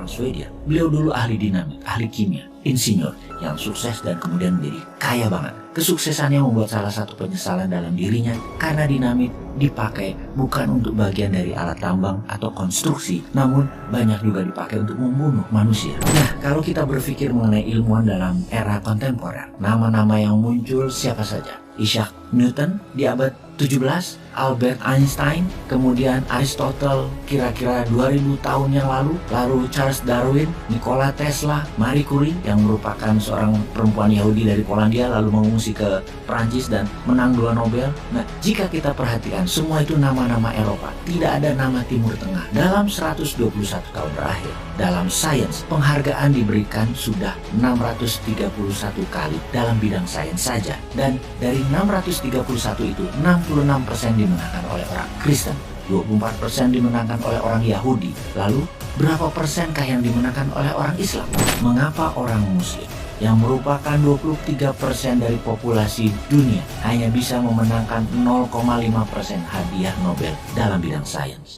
orang Swedia. Beliau dulu ahli dinamit, ahli kimia, insinyur yang sukses dan kemudian menjadi kaya banget. Kesuksesannya membuat salah satu penyesalan dalam dirinya karena dinamit dipakai bukan untuk bagian dari alat tambang atau konstruksi, namun banyak juga dipakai untuk membunuh manusia. Nah, kalau kita berpikir mengenai ilmuwan dalam era kontemporer, nama-nama yang muncul siapa saja? Isaac Newton di abad 17, Albert Einstein, kemudian Aristotle kira-kira 2000 tahun yang lalu Charles Darwin, Nikola Tesla, Marie Curie yang merupakan seorang perempuan Yahudi dari Polandia lalu mengungsi ke Prancis dan menang 2 Nobel. Nah, jika kita perhatikan semua itu nama-nama Eropa, tidak ada nama Timur Tengah. Dalam 121 tahun terakhir, dalam sains, penghargaan diberikan sudah 631 kali dalam bidang sains saja. Dan dari 631 itu, 66% dimenangkan oleh orang Kristen, 24% dimenangkan oleh orang Yahudi. Lalu, berapa persenkah yang dimenangkan oleh orang Islam? Mengapa orang Muslim yang merupakan 23% dari populasi dunia hanya bisa memenangkan 0,5% hadiah Nobel dalam bidang sains?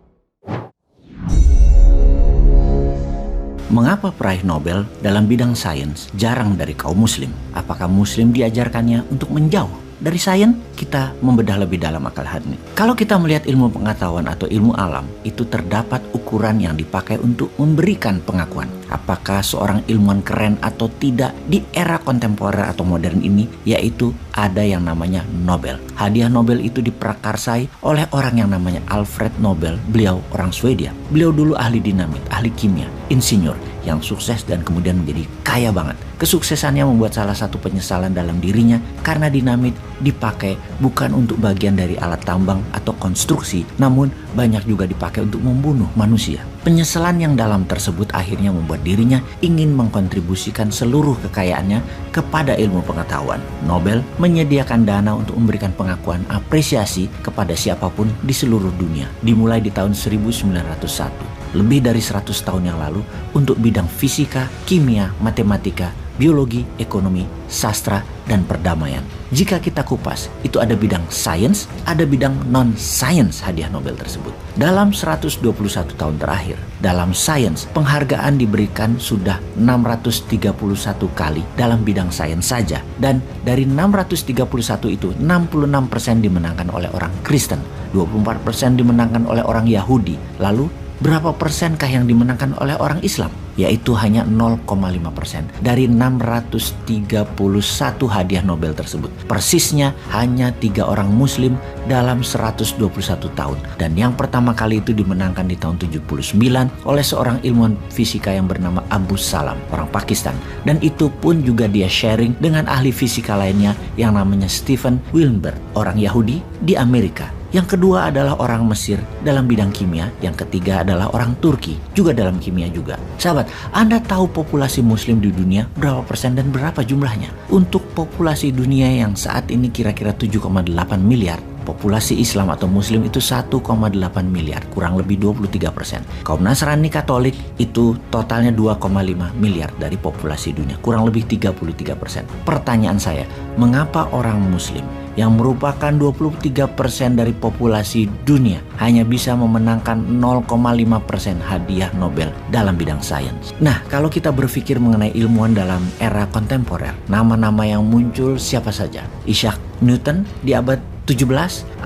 Mengapa peraih Nobel dalam bidang sains jarang dari kaum Muslim? Apakah Muslim diajarkannya untuk menjauh dari sains? Kita membedah lebih dalam akal hati. Kalau kita melihat ilmu pengetahuan atau ilmu alam, itu terdapat ukuran yang dipakai untuk memberikan pengakuan. Apakah seorang ilmuwan keren atau tidak di era kontemporer atau modern ini, yaitu ada yang namanya Nobel. Hadiah Nobel itu diprakarsai oleh orang yang namanya Alfred Nobel. Beliau orang Swedia. Beliau dulu ahli dinamit, ahli kimia, insinyur yang sukses dan kemudian menjadi kaya banget. Kesuksesannya membuat salah satu penyesalan dalam dirinya karena dinamit dipakai bukan untuk bagian dari alat tambang atau konstruksi, namun banyak juga dipakai untuk membunuh manusia. Penyesalan yang dalam tersebut akhirnya membuat dirinya ingin mengkontribusikan seluruh kekayaannya kepada ilmu pengetahuan. Nobel menyediakan dana untuk memberikan pengakuan apresiasi kepada siapapun di seluruh dunia, dimulai di tahun 1901. Lebih dari 100 tahun yang lalu untuk bidang fisika, kimia, matematika, biologi, ekonomi, sastra, dan perdamaian. Jika kita kupas, itu ada bidang sains, ada bidang non-sains hadiah Nobel tersebut. Dalam 121 tahun terakhir, dalam sains, penghargaan diberikan sudah 631 kali dalam bidang sains saja. Dan dari 631 itu, 66% dimenangkan oleh orang Kristen, 24% dimenangkan oleh orang Yahudi. Lalu, berapa persenkah yang dimenangkan oleh orang Islam? Yaitu hanya 0,5% dari 631 hadiah Nobel tersebut. Persisnya hanya 3 orang Muslim dalam 121 tahun. Dan yang pertama kali itu dimenangkan di tahun 79 oleh seorang ilmuwan fisika yang bernama Abu Salam, orang Pakistan. Dan itu pun juga dia sharing dengan ahli fisika lainnya yang namanya Stephen Wilbert, orang Yahudi di Amerika. Yang kedua adalah orang Mesir dalam bidang kimia. Yang ketiga adalah orang Turki juga dalam kimia juga. Sahabat, Anda tahu populasi Muslim di dunia berapa persen dan berapa jumlahnya? Untuk populasi dunia yang saat ini kira-kira 7,8 miliar, populasi Islam atau Muslim itu 1,8 miliar, kurang lebih 23%. Kaum Nasrani Katolik itu totalnya 2,5 miliar dari populasi dunia, kurang lebih 33%. Pertanyaan saya, mengapa orang Muslim yang merupakan 23% dari populasi dunia hanya bisa memenangkan 0,5% hadiah Nobel dalam bidang sains? Nah, kalau kita berpikir mengenai ilmuwan dalam era kontemporer, nama-nama yang muncul siapa saja? Isaac Newton di abad 17,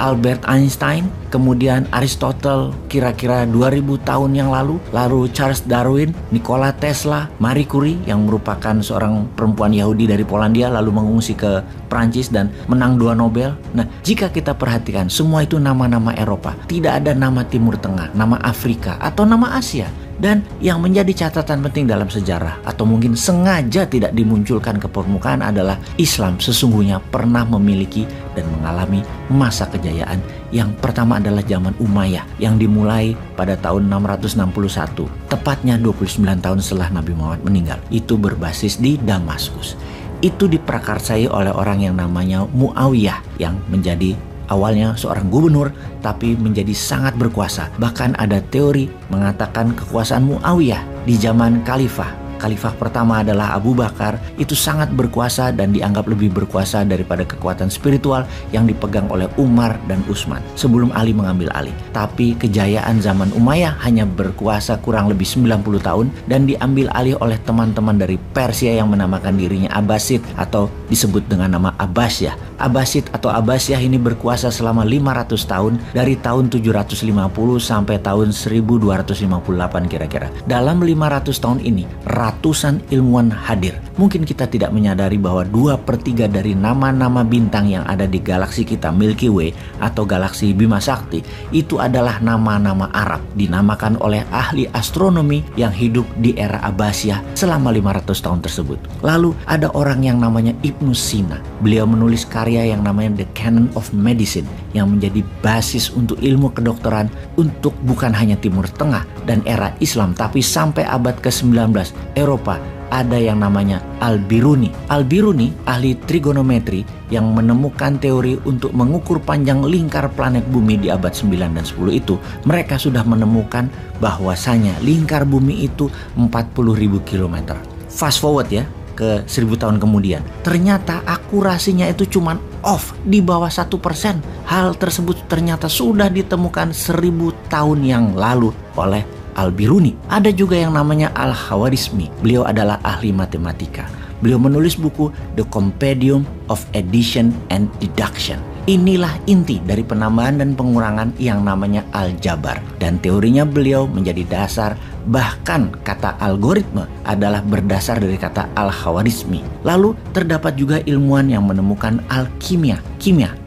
Albert Einstein, kemudian Aristotle kira-kira 2000 tahun yang lalu Charles Darwin, Nikola Tesla, Marie Curie yang merupakan seorang perempuan Yahudi dari Polandia lalu mengungsi ke Prancis dan menang 2 Nobel. Nah, jika kita perhatikan semua itu nama-nama Eropa, tidak ada nama Timur Tengah, nama Afrika atau nama Asia. Dan yang menjadi catatan penting dalam sejarah atau mungkin sengaja tidak dimunculkan ke permukaan adalah Islam sesungguhnya pernah memiliki dan mengalami masa kejayaan. Yang pertama adalah zaman Umayyah yang dimulai pada tahun 661, tepatnya 29 tahun setelah Nabi Muhammad meninggal. Itu berbasis di Damaskus. Itu diprakarsai oleh orang yang namanya Muawiyah yang menjadi awalnya seorang gubernur tapi menjadi sangat berkuasa. Bahkan ada teori mengatakan kekuasaan Muawiyah di zaman Khalifah khalifah pertama adalah Abu Bakar, itu sangat berkuasa dan dianggap lebih berkuasa daripada kekuatan spiritual yang dipegang oleh Umar dan Utsman sebelum Ali mengambil alih. Tapi kejayaan zaman Umayyah hanya berkuasa kurang lebih 90 tahun dan diambil alih oleh teman-teman dari Persia yang menamakan dirinya Abbasid atau disebut dengan nama Abbasiyah. Abbasid atau Abbasiyah ini berkuasa selama 500 tahun dari tahun 750 sampai tahun 1258 kira-kira. Dalam 500 tahun ini ratusan ilmuwan hadir. Mungkin kita tidak menyadari bahwa 2/3 dari nama-nama bintang yang ada di galaksi kita Milky Way atau galaksi Bima Sakti itu adalah nama-nama Arab dinamakan oleh ahli astronomi yang hidup di era Abbasiyah selama 500 tahun tersebut. Lalu ada orang yang namanya Ibnu Sina. Beliau menulis karya yang namanya The Canon of Medicine yang menjadi basis untuk ilmu kedokteran untuk bukan hanya Timur Tengah dan era Islam tapi sampai abad ke-19 Eropa. Ada yang namanya Al-Biruni. Al-Biruni ahli trigonometri yang menemukan teori untuk mengukur panjang lingkar planet bumi di abad 9 dan 10 itu. Mereka sudah menemukan bahwasanya lingkar bumi itu 40.000 km. Fast forward ya ke 1000 tahun kemudian, ternyata akurasinya itu cuma off di bawah 1%. Hal tersebut ternyata sudah ditemukan 1000 tahun yang lalu oleh Al-Biruni. Ada juga yang namanya Al-Khawarizmi. Beliau adalah ahli matematika. Beliau menulis buku The Compendium of Addition and Deduction. Inilah inti dari penambahan dan pengurangan yang namanya aljabar. Dan teorinya beliau menjadi dasar, bahkan kata algoritma adalah berdasar dari kata Al-Khawarizmi. Lalu terdapat juga ilmuwan yang menemukan alkimia,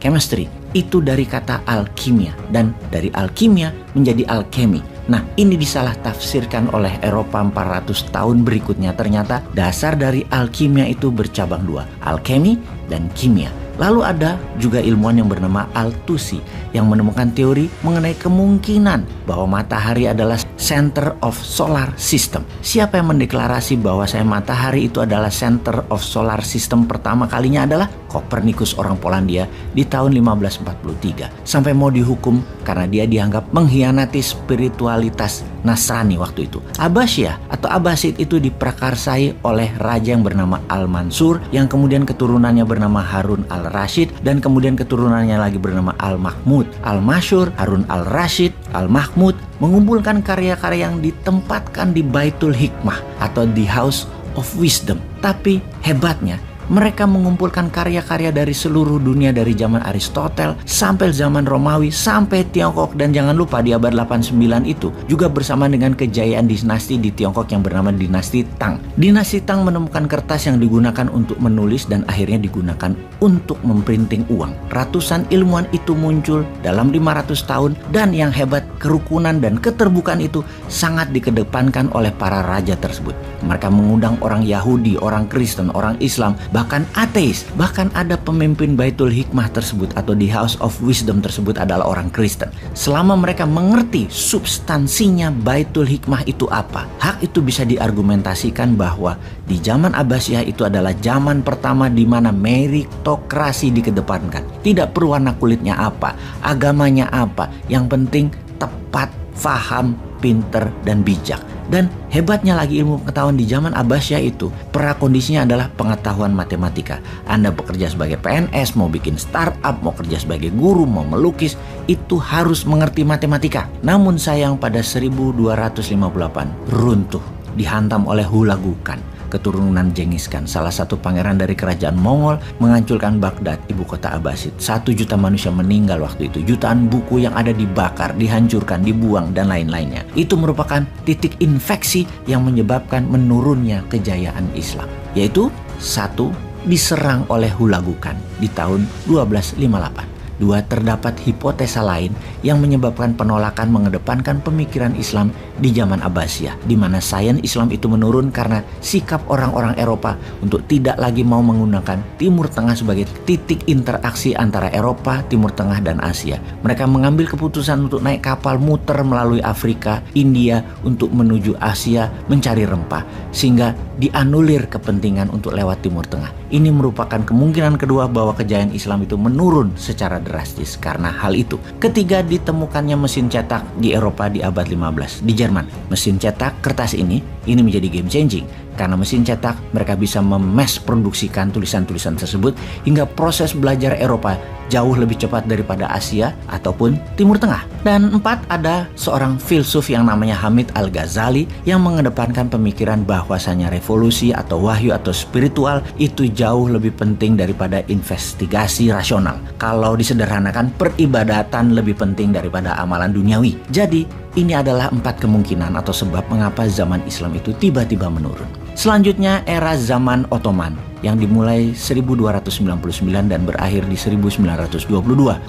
chemistry. Itu dari kata alkimia dan dari alkimia menjadi alkemi. Nah, ini disalah tafsirkan oleh Eropa 400 tahun berikutnya. Ternyata dasar dari alkimia itu bercabang dua, alkemi dan kimia. Lalu ada juga ilmuwan yang bernama Al-Tusi yang menemukan teori mengenai kemungkinan bahwa matahari adalah center of solar system. Siapa yang mendeklarasi bahwa matahari itu adalah center of solar system pertama kalinya adalah Kopernikus, orang Polandia, di tahun 1543. Sampai mau dihukum karena dia dianggap mengkhianati spiritualitas Nasrani waktu itu. Abbasiyah atau Abbasid itu diprakarsai oleh raja yang bernama Al-Mansur, yang kemudian keturunannya bernama Harun al-Rashid, dan kemudian keturunannya lagi bernama Al-Mahmud. Al-Masyur, Harun al-Rashid, Al-Mahmud mengumpulkan karya-karya yang ditempatkan di Baitul Hikmah atau di House of Wisdom. Tapi hebatnya, mereka mengumpulkan karya-karya dari seluruh dunia, dari zaman Aristoteles sampai zaman Romawi sampai Tiongkok, dan jangan lupa di abad 89 itu juga bersama dengan kejayaan dinasti di Tiongkok yang bernama dinasti Tang. Dinasti Tang menemukan kertas yang digunakan untuk menulis dan akhirnya digunakan untuk memprinting uang. Ratusan ilmuwan itu muncul dalam 500 tahun, dan yang hebat, kerukunan dan keterbukaan itu sangat dikedepankan oleh para raja tersebut. Mereka mengundang orang Yahudi, orang Kristen, orang Islam, bahkan ateis. Bahkan ada pemimpin Baitul Hikmah tersebut atau di House of Wisdom tersebut adalah orang Kristen. Selama mereka mengerti substansinya Baitul Hikmah itu apa, hak itu bisa diargumentasikan bahwa di zaman Abbasiyah itu adalah zaman pertama di mana meritokrasi dikedepankan. Tidak perlu warna kulitnya apa, agamanya apa, yang penting tepat, faham, pinter, dan bijak. Dan hebatnya lagi ilmu pengetahuan di zaman Abbasiyah itu prakondisinya adalah pengetahuan matematika. Anda bekerja sebagai PNS, mau bikin startup, mau kerja sebagai guru, mau melukis, itu harus mengerti matematika. Namun sayang pada 1258 runtuh, dihantam oleh Hulagukan, keturunan Genghis Khan, salah satu pangeran dari kerajaan Mongol, menghancurkan Baghdad, ibu kota Abbasid. 1 juta manusia meninggal waktu itu. Jutaan buku yang ada dibakar, dihancurkan, dibuang, dan lain-lainnya. Itu merupakan titik infeksi yang menyebabkan menurunnya kejayaan Islam. Yaitu, 1, diserang oleh Hulagukan di tahun 1258. 2, terdapat hipotesa lain yang menyebabkan penolakan mengedepankan pemikiran Islam di zaman Abbasiyah, di mana sains Islam itu menurun karena sikap orang-orang Eropa untuk tidak lagi mau menggunakan Timur Tengah sebagai titik interaksi antara Eropa, Timur Tengah, dan Asia. Mereka mengambil keputusan untuk naik kapal muter melalui Afrika, India untuk menuju Asia mencari rempah, sehingga dianulir kepentingan untuk lewat Timur Tengah. Ini merupakan kemungkinan kedua bahwa kejayaan Islam itu menurun secara drastis karena hal itu. Ketiga, ditemukannya mesin cetak di Eropa di abad 15. Di Jerman. Mesin cetak kertas ini menjadi game changing. Karena mesin cetak, mereka bisa memes produksikan tulisan-tulisan tersebut hingga proses belajar Eropa jauh lebih cepat daripada Asia ataupun Timur Tengah. Dan 4, ada seorang filsuf yang namanya Hamid Al-Ghazali yang mengedepankan pemikiran bahwasanya revolusi atau wahyu atau spiritual itu jauh lebih penting daripada investigasi rasional. Kalau disederhanakan, peribadatan lebih penting daripada amalan duniawi. Jadi, ini adalah 4 kemungkinan atau sebab mengapa zaman Islam itu tiba-tiba menurun. Selanjutnya era zaman Ottoman yang dimulai 1299 dan berakhir di 1922,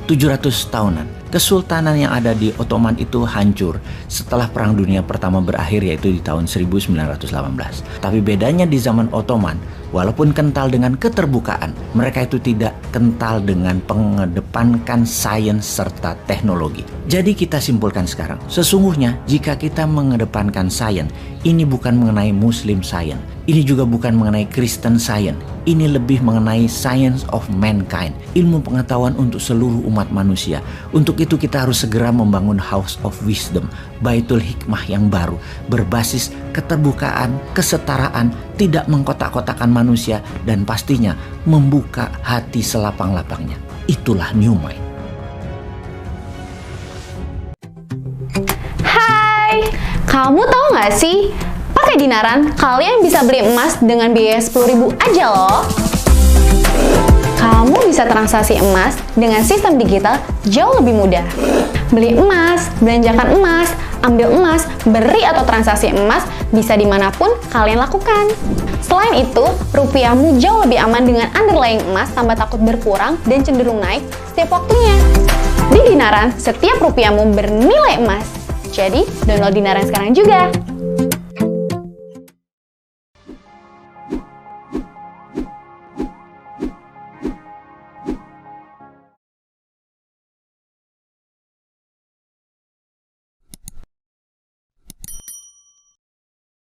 700 tahunan. Kesultanan yang ada di Ottoman itu hancur setelah Perang Dunia Pertama berakhir, yaitu di tahun 1918. Tapi bedanya di zaman Ottoman, walaupun kental dengan keterbukaan, mereka itu tidak kental dengan mengedepankan sains serta teknologi. Jadi kita simpulkan sekarang, sesungguhnya jika kita mengedepankan sains, ini bukan mengenai Muslim Science, ini juga bukan mengenai Kristen Science, ini lebih mengenai Science of Mankind, ilmu pengetahuan untuk seluruh umat manusia. Untuk itu kita harus segera membangun House of Wisdom, Baitul Hikmah yang baru, berbasis keterbukaan, kesetaraan, tidak mengkotak-kotakan manusia, dan pastinya membuka hati selapang-lapangnya. Itulah New Mind. Hai, kamu tahu nggak sih? Pakai Dinaran, kalian bisa beli emas dengan biaya 10.000 aja loh. Kamu bisa transaksi emas dengan sistem digital jauh lebih mudah. Beli emas, belanjakan emas, ambil emas, beri atau transaksi emas bisa dimanapun kalian lakukan. Selain itu, rupiahmu jauh lebih aman dengan underlying emas tanpa takut berkurang dan cenderung naik setiap waktunya. Di Dinaran, setiap rupiahmu bernilai emas. Jadi, download Dinaran sekarang juga.